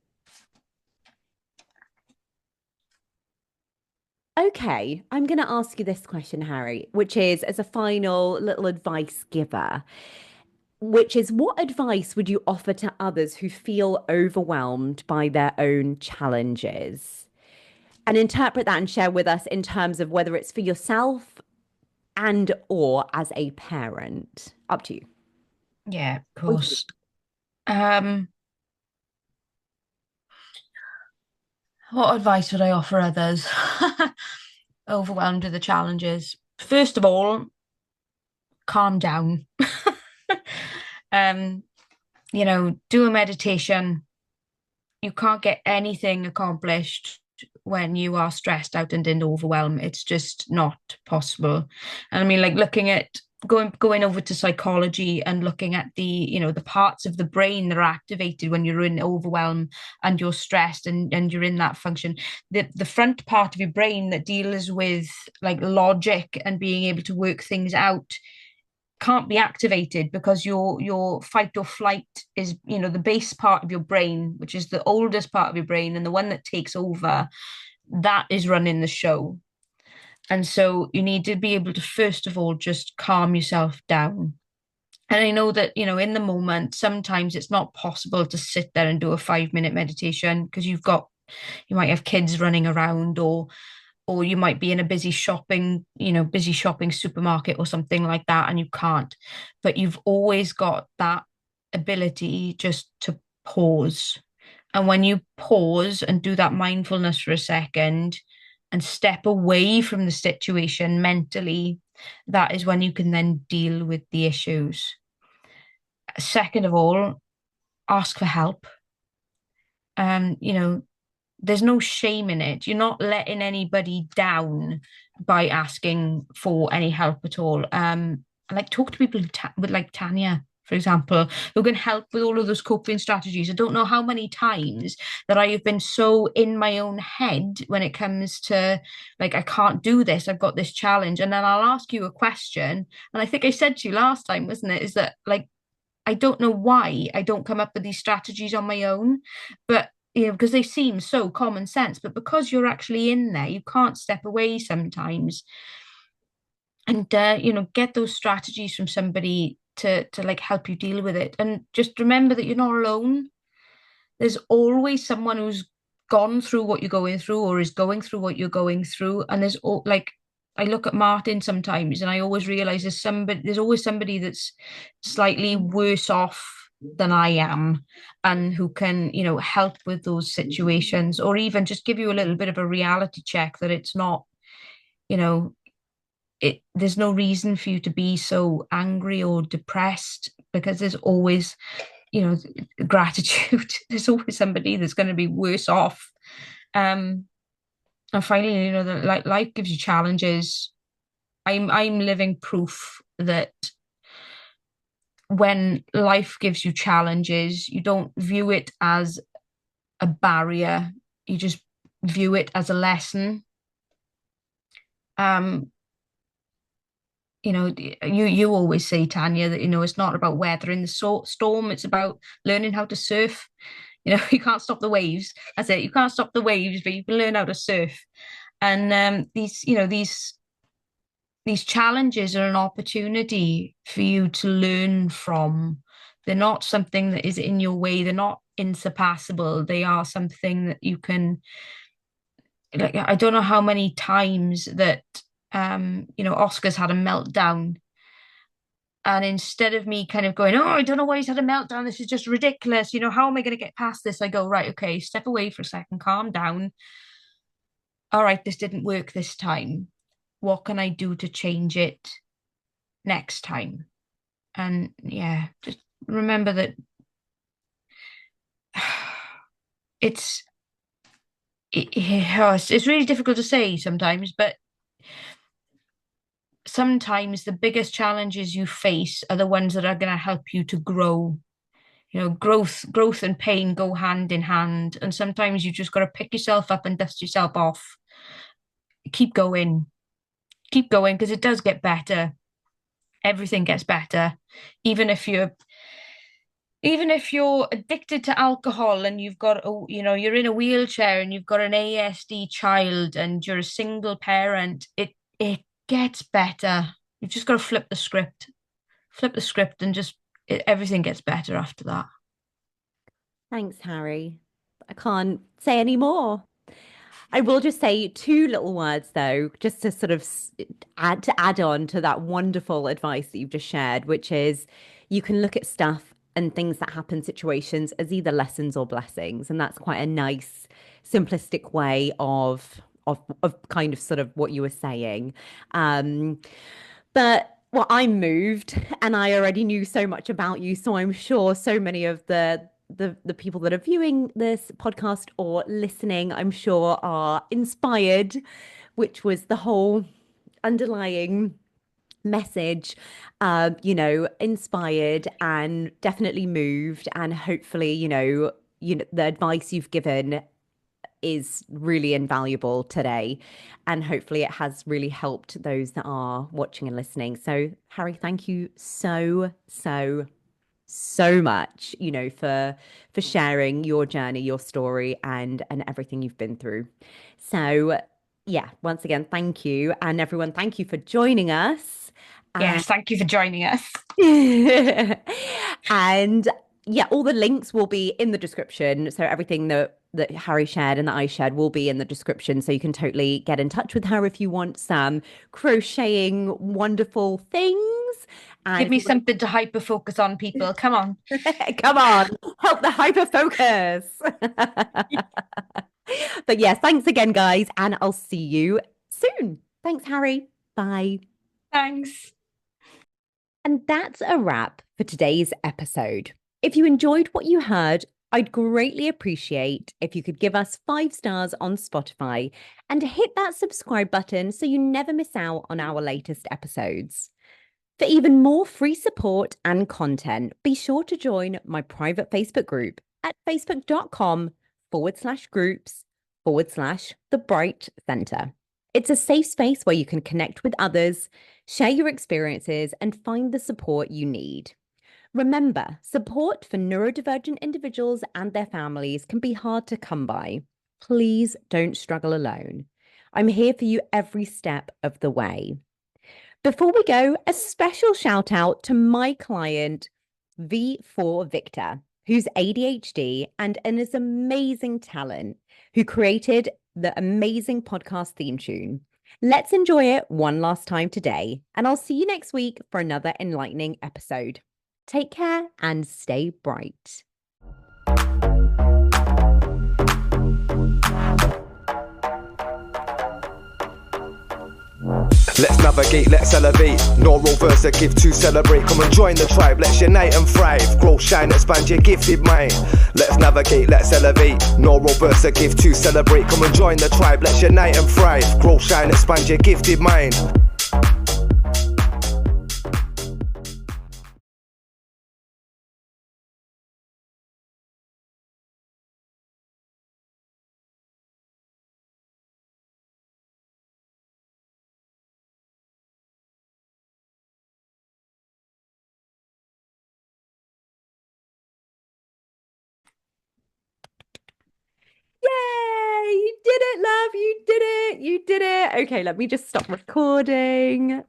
Okay, I'm going to ask you this question, Harry, which is as a final little advice giver, which is, what advice would you offer to others who feel overwhelmed by their own challenges? And interpret that and share with us in terms of whether it's for yourself and or as a parent. Up to you. Yeah, of course. What advice would I offer others overwhelmed with the challenges? First of all, calm down. Do a meditation. You can't get anything accomplished when you are stressed out and in overwhelm. It's just not possible. And I mean, like, looking at going over to psychology and looking at the parts of the brain that are activated when you're in overwhelm and you're stressed and you're in that function, the front part of your brain that deals with like logic and being able to work things out can't be activated, because your fight or flight is, the base part of your brain, which is the oldest part of your brain and the one that takes over, that is running the show. And so you need to be able to, first of all, just calm yourself down. And I know that, in the moment, sometimes it's not possible to sit there and do a 5-minute meditation, because you might have kids running around, or you might be in a busy shopping supermarket or something like that, and you can't. But you've always got that ability just to pause. And when you pause and do that mindfulness for a second and step away from the situation mentally, that is when you can then deal with the issues. Second of all, ask for help. There's no shame in it. You're not letting anybody down by asking for any help at all. Like, talk to people with like Tanya, for example, who can help with all of those coping strategies. I don't know how many times that I have been so in my own head when it comes to, like, I can't do this, I've got this challenge. And then I'll ask you a question. And I think I said to you last time, wasn't it, is that, like, I don't know why I don't come up with these strategies on my own, but because they seem so common sense, but because you're actually in there, you can't step away sometimes. And get those strategies from somebody to like help you deal with it. And just remember that you're not alone. There's always someone who's gone through what you're going through, or is going through what you're going through. And there's I look at Martin sometimes and I always realize there's always somebody that's slightly worse off than I am, and who can, help with those situations, or even just give you a little bit of a reality check that it's not, you know, there's no reason for you to be so angry or depressed, because there's always, gratitude. There's always somebody that's going to be worse off. And finally, that, like, life gives you challenges. I'm living proof that when life gives you challenges, you don't view it as a barrier. You just view it as a lesson. You always say, Tanya, that, it's not about weathering the storm. It's about learning how to surf. You can't stop the waves. That's it. You can't stop the waves, but you can learn how to surf. And these challenges are an opportunity for you to learn from. They're not something that is in your way. They're not insurpassable. They are something that you can, like, I don't know how many times that, Oscar's had a meltdown. And instead of me kind of going, oh, I don't know why he's had a meltdown, this is just ridiculous, how am I going to get past this? I go, right, okay, step away for a second, calm down. All right, this didn't work this time. What can I do to change it next time? And yeah, just remember that it's really difficult to say sometimes, but sometimes the biggest challenges you face are the ones that are going to help you to grow. Growth and pain go hand in hand, and sometimes you just got to pick yourself up and dust yourself off. Keep going, because it does get better. Everything gets better. Even if you're addicted to alcohol and you've got, you're in a wheelchair and you've got an ASD child and you're a single parent, it gets better. You've just got to flip the script, and just everything gets better after that. Thanks, Harry. I can't say any more. I will just say two little words, though, just to sort of add on to that wonderful advice that you've just shared, which is you can look at stuff and things that happen, situations, as either lessons or blessings, and that's quite a nice, simplistic way of kind of sort of what you were saying. But well, I'm moved, and I already knew so much about you, so I'm sure so many of the people that are viewing this podcast or listening, I'm sure, are inspired, which was the whole underlying message. Inspired and definitely moved, and hopefully, the advice you've given is really invaluable today, and hopefully it has really helped those that are watching and listening. So Harry, thank you so much, for sharing your journey, your story, and everything you've been through. So yeah, once again, thank you. And everyone, thank you for joining us. Yes, thank you for joining us. And yeah, all the links will be in the description. So everything that Harry shared and that I shared will be in the description. So you can totally get in touch with her if you want some crocheting wonderful things. And give me something to hyperfocus on, people. Come on. Come on. Help the hyperfocus. But yes, thanks again, guys. And I'll see you soon. Thanks, Harry. Bye. Thanks. And that's a wrap for today's episode. If you enjoyed what you heard, I'd greatly appreciate if you could give us 5 stars on Spotify and hit that subscribe button so you never miss out on our latest episodes. For even more free support and content, be sure to join my private Facebook group at facebook.com/groups/The Bright Center. It's a safe space where you can connect with others, share your experiences, and find the support you need. Remember, support for neurodivergent individuals and their families can be hard to come by. Please don't struggle alone. I'm here for you every step of the way. Before we go, a special shout out to my client, V4 Victor, who's ADHD and is amazing talent, who created the amazing podcast theme tune. Let's enjoy it one last time today, and I'll see you next week for another enlightening episode. Take care and stay bright. Let's navigate, let's elevate. Neuroverse, a gift to celebrate. Come and join the tribe, let's unite and thrive. Grow, shine, expand your gifted mind. Let's navigate, let's elevate. Neuroverse, a gift to celebrate. Come and join the tribe, let's unite and thrive. Grow, shine, expand your gifted mind. Yay! You did it, love. You did it. You did it. Okay, let me just stop recording.